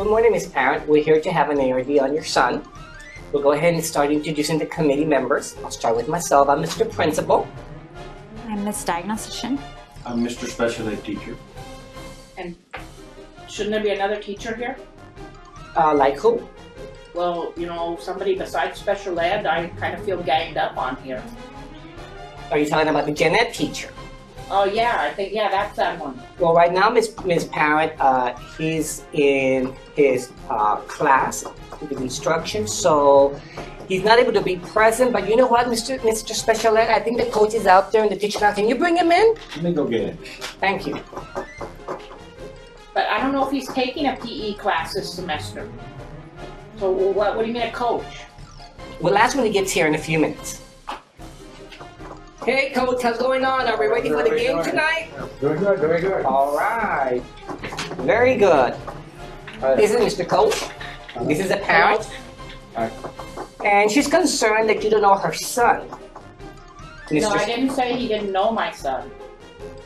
Good morning, Ms. Parent. We're here to have an ARD on your son. We'll go ahead and start introducing the committee members. I'll start with myself. I'm Mr. Principal. I'm Ms. Diagnostician. I'm Mr. Special Ed Teacher. And shouldn't there be another teacher here? Like who? Well, you know, somebody besides special ed. I kind of feel ganged up on here. Are you talking about the gen ed teacher? Oh yeah, I think, yeah, that's that one. Well, right now, Ms. Parent, he's in his class with instruction, so he's not able to be present. But you know what, Mr. Special Ed? I think the coach is out there in the teacher now. Can you bring him in? Let me go get him. Thank you. But I don't know if he's taking a PE class this semester. So what do you mean a coach? We'll ask when he gets here in a few minutes. Hey, Coach, what's going on? Are we ready for the game tonight? Doing good, doing good. All right. Very good. This is Mr. Coach. This is a parent. And she's concerned that you don't know her son. No, I didn't say he didn't know my son.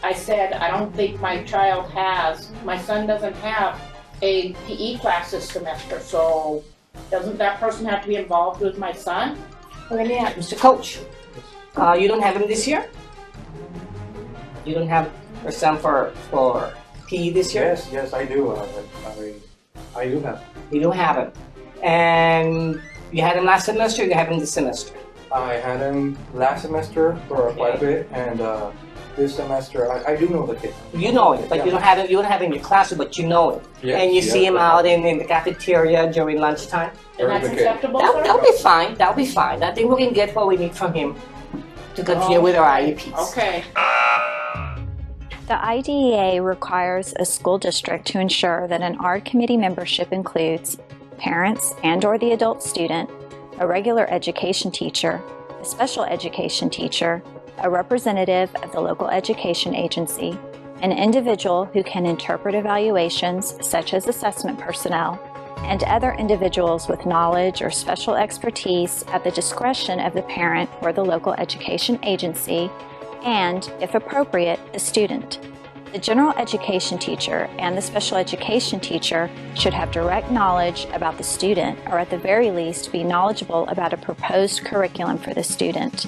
I said I don't think my son doesn't have a PE class this semester, so doesn't that person have to be involved with my son? Well, let me ask, Mr. Coach. You don't have him this year? You don't have your son for PE this year? Yes, I do. I do have. You don't have him. And you had him last semester, or you have him this semester? I had him last semester for quite a bit, and this semester I do know the kid. You know him, but yeah. you don't have him in your classroom, but you know him. Yes, and you see him out in the cafeteria during lunchtime? And that's acceptable? That'll be fine. That'll be fine. I think we can get what we need from him to continue with our IEPs. Okay. The IDEA requires a school district to ensure that an ARD committee membership includes parents and/or the adult student, a regular education teacher, a special education teacher, a representative of the local education agency, an individual who can interpret evaluations such as assessment personnel, and other individuals with knowledge or special expertise at the discretion of the parent or the local education agency, and, if appropriate, the student. The general education teacher and the special education teacher should have direct knowledge about the student, or at the very least be knowledgeable about a proposed curriculum for the student.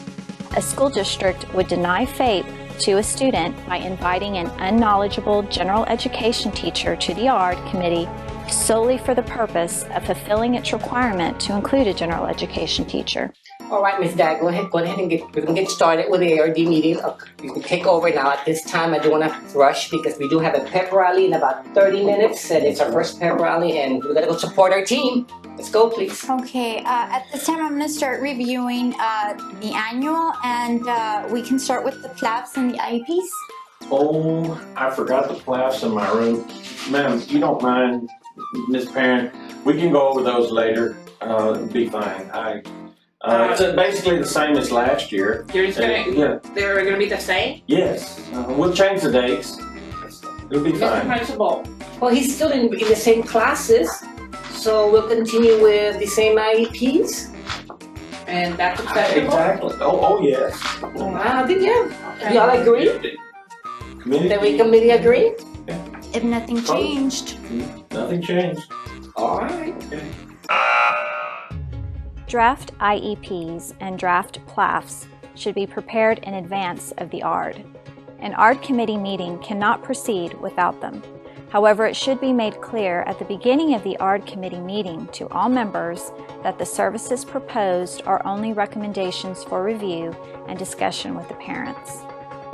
A school district would deny FAPE to a student by inviting an unknowledgeable general education teacher to the ARD committee solely for the purpose of fulfilling its requirement to include a general education teacher. All right, Ms. Dag, go ahead and we're going to get started with the ARD meeting. You can take over now. At this time, I don't want to rush because we do have a pep rally in about 30 minutes, and it's our first pep rally, and we're going to go support our team. Let's go, please. Okay, at this time I'm going to start reviewing the annual, and we can start with the PLAFs and the IEPs. Oh, I forgot the PLAFs in my room. Ma'am, if you don't mind, Ms. Parent, we can go over those later. It'll be fine. It's basically the same as last year. They're gonna be the same? Yes. We'll change the dates. It'll be Mr. fine. Principal, Well, he's still in the same classes, so we'll continue with the same IEPs. and that's acceptable? Exactly. Oh, yes. I think, yeah. Do y'all agree? The Committee? committee agree? If nothing changed. Nothing changed. All right. Okay. Draft IEPs and draft PLAFs should be prepared in advance of the ARD. An ARD committee meeting cannot proceed without them. However, it should be made clear at the beginning of the ARD committee meeting to all members that the services proposed are only recommendations for review and discussion with the parents.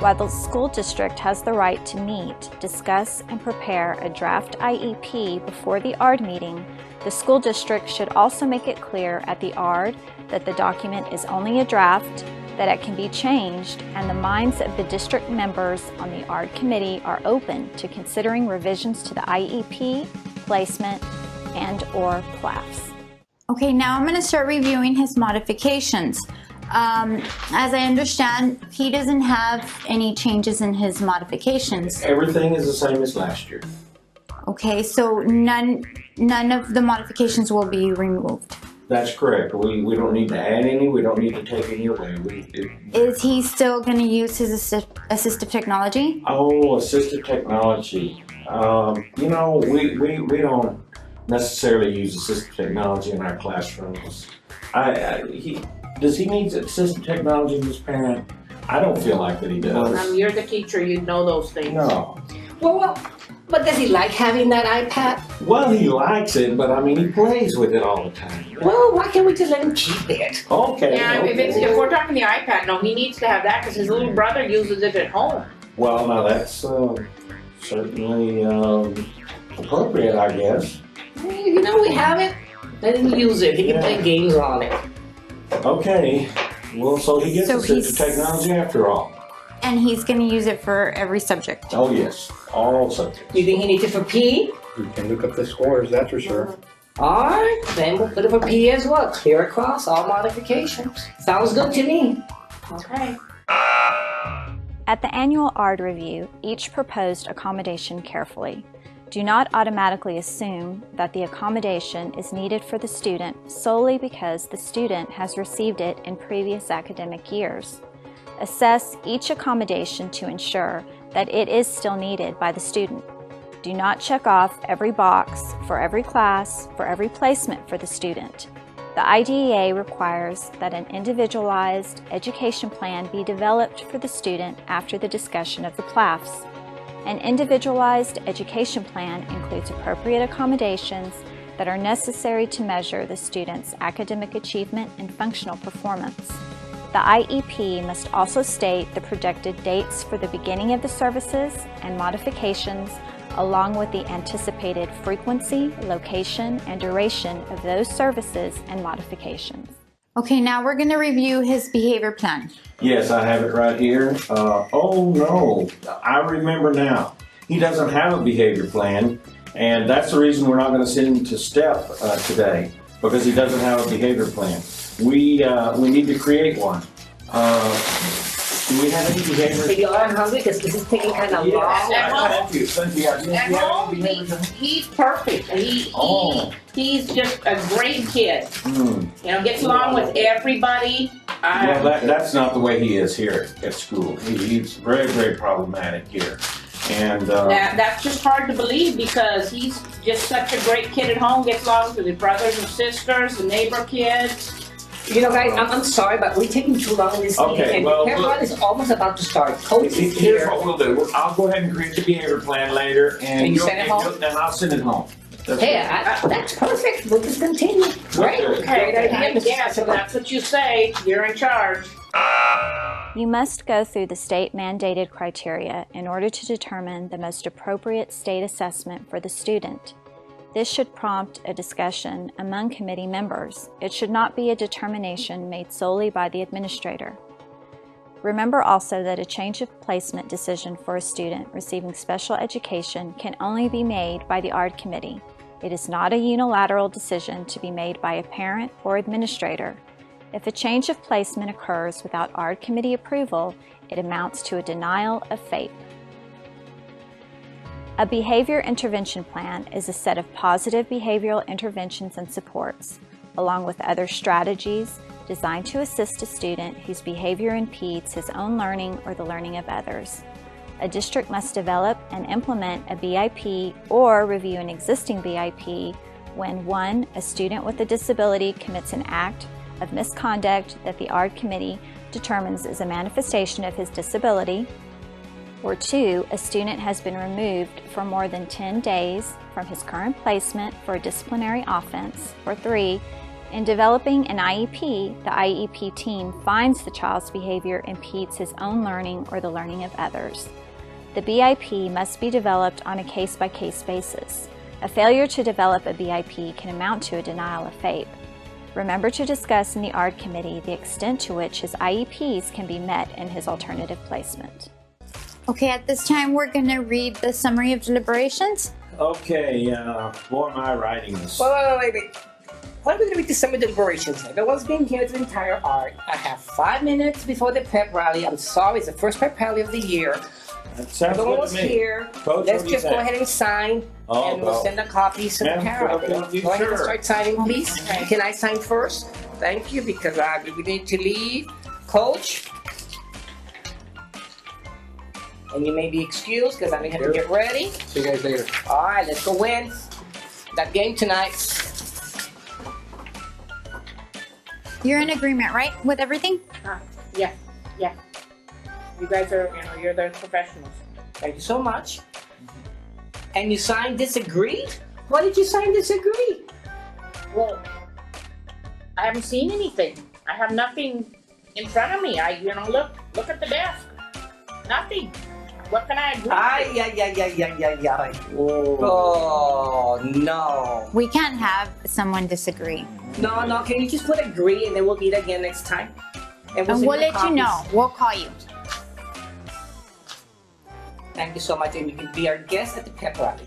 While the school district has the right to meet, discuss, and prepare a draft IEP before the ARD meeting, the school district should also make it clear at the ARD that the document is only a draft, that it can be changed, and the minds of the district members on the ARD committee are open to considering revisions to the IEP, placement, and/or PLAFs. Okay, now I'm going to start reviewing his modifications. As I understand, he doesn't have any changes in his modifications. Everything is the same as last year. Okay, so none of the modifications will be removed. That's correct. We don't need to add any. We don't need to take any away. Is he still going to use his assistive technology? Oh, assistive technology. You know, we don't necessarily use assistive technology in our classrooms. Does he need assistive technology, Ms. Parent? I don't feel like that he does. You're the teacher, you'd know those things. No. Well, but does he like having that iPad? Well, he likes it, but I mean, he plays with it all the time. Well, why can't we just let him keep it? Okay. Yeah, okay. if we're talking the iPad, no, he needs to have that because his little brother uses it at home. Well, now that's certainly appropriate, I guess. You know, we have it. Let him use it. He can play games on it. Okay. Well, so he gets So assistive he's- technology after all. And he's going to use it for every subject. Oh, yes. All subjects. You think he needs it for PE? You can look up the scores, that's for sure. All right, then we'll put it for PE as well. Clear across all modifications. Sounds good to me. Okay. At the annual ARD review, each proposed accommodation carefully. Do not automatically assume that the accommodation is needed for the student solely because the student has received it in previous academic years. Assess each accommodation to ensure that it is still needed by the student. Do not check off every box for every class, for every placement for the student. The IDEA requires that an individualized education plan be developed for the student after the discussion of the PLAFs. An individualized education plan includes appropriate accommodations that are necessary to measure the student's academic achievement and functional performance. The IEP must also state the projected dates for the beginning of the services and modifications, along with the anticipated frequency, location, and duration of those services and modifications. Okay, now we're going to review his behavior plan. Yes, I have it right here. Oh no, I remember now. He doesn't have a behavior plan, and that's the reason we're not going to send him to STEP today, because he doesn't have a behavior plan. We need to create one. Do we have any behavior? Maybe I'm hungry because this is taking kind of long. Thank you. At home, he's perfect. He's just a great kid. You know, gets along with everybody. Well, that's not the way he is here at school. He's very, very problematic here. And that's just hard to believe because he's just such a great kid at home, gets along with his brothers and sisters, the neighbor kids. You know, guys, I'm sorry, but we're taking too long in this meeting. Okay, And well, everyone is almost about to start. Coach is here's here. what we'll do. I'll go ahead and create the behavior plan later, and you send it home? and I'll send it home. Hey, that's perfect. We'll just continue. Great. Okay. Great idea. Yeah, so that's what you say. You're in charge. You must go through the state-mandated criteria in order to determine the most appropriate state assessment for the student. This should prompt a discussion among committee members. It should not be a determination made solely by the administrator. Remember also that a change of placement decision for a student receiving special education can only be made by the ARD committee. It is not a unilateral decision to be made by a parent or administrator. If a change of placement occurs without ARD committee approval, it amounts to a denial of FAPE. A behavior intervention plan is a set of positive behavioral interventions and supports, along with other strategies designed to assist a student whose behavior impedes his own learning or the learning of others. A district must develop and implement a BIP or review an existing BIP when 1. A student with a disability commits an act of misconduct that the ARD committee determines is a manifestation of his disability, or 2. A student has been removed for more than 10 days from his current placement for a disciplinary offense, or 3. In developing an IEP, the IEP team finds the child's behavior impedes his own learning or the learning of others. The BIP must be developed on a case-by-case basis. A failure to develop a BIP can amount to a denial of FAPE. Remember to discuss in the ARD committee the extent to which his IEPs can be met in his alternative placement. Okay, at this time, we're going to read the summary of deliberations. Okay, boy, am I writing this. Wait. What are we going to read the summary deliberations? Everyone's been here the entire ARD. I have 5 minutes before the pep rally. I'm sorry, it's the first pep rally of the year. That sounds Everyone good was to me. here. Coach, Let's what do you just go think? ahead and sign, Oh, and we'll well. send the copies to the Ma'am, parent. okay, Go ahead and sure. start signing, please. Can I sign first? Thank you, because we need to leave. Coach? And you may be excused, because I may have to get ready. See you guys later. All right, let's go in. that game tonight. You're in agreement, right, with everything? Yeah. You guys are, you're the professionals. Thank you so much. And you signed disagreed? Why did you sign disagree? Well, I haven't seen anything. I have nothing in front of me. Look at the desk. Nothing. What can I agree to? Yeah. Oh, no. We can't have someone disagree. No, can you just put agree and then we'll meet again next time? And send we'll you let you know. copies. We'll call you. Thank you so much, and you can be our guest at the pep rally.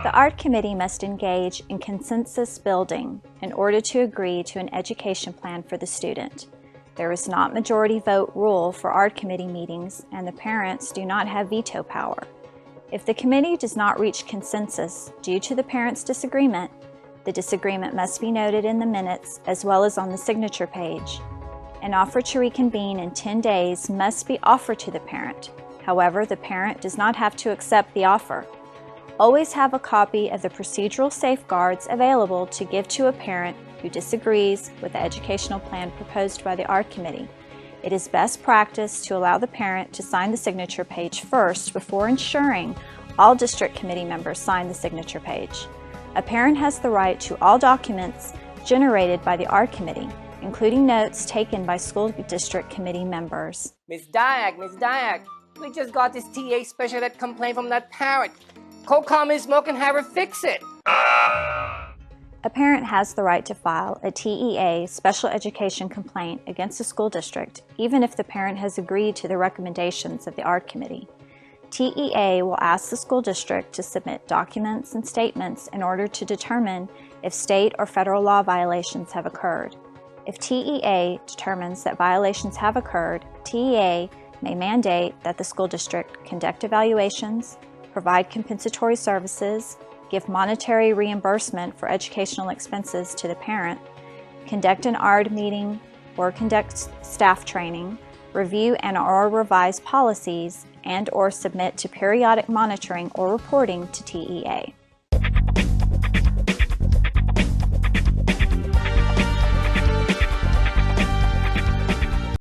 The art committee must engage in consensus building in order to agree to an education plan for the student. There is not majority vote rule for art committee meetings, and the parents do not have veto power. If the committee does not reach consensus due to the parents' disagreement, the disagreement must be noted in the minutes as well as on the signature page. An offer to reconvene in 10 days must be offered to the parent. However, the parent does not have to accept the offer. Always have a copy of the procedural safeguards available to give to a parent who disagrees with the educational plan proposed by the art committee. It is best practice to allow the parent to sign the signature page first before ensuring all district committee members sign the signature page. A parent has the right to all documents generated by the art committee, including notes taken by school district committee members. Miss Diag, we just got this TA special ed complaint from that parent. Go call Ms. Mook and have her fix it. A parent has the right to file a TEA special education complaint against a school district, even if the parent has agreed to the recommendations of the art committee. TEA will ask the school district to submit documents and statements in order to determine if state or federal law violations have occurred. If TEA determines that violations have occurred, TEA may mandate that the school district conduct evaluations, provide compensatory services, give monetary reimbursement for educational expenses to the parent, conduct an ARD meeting or conduct staff training, review and/or revise policies, and/or submit to periodic monitoring or reporting to TEA.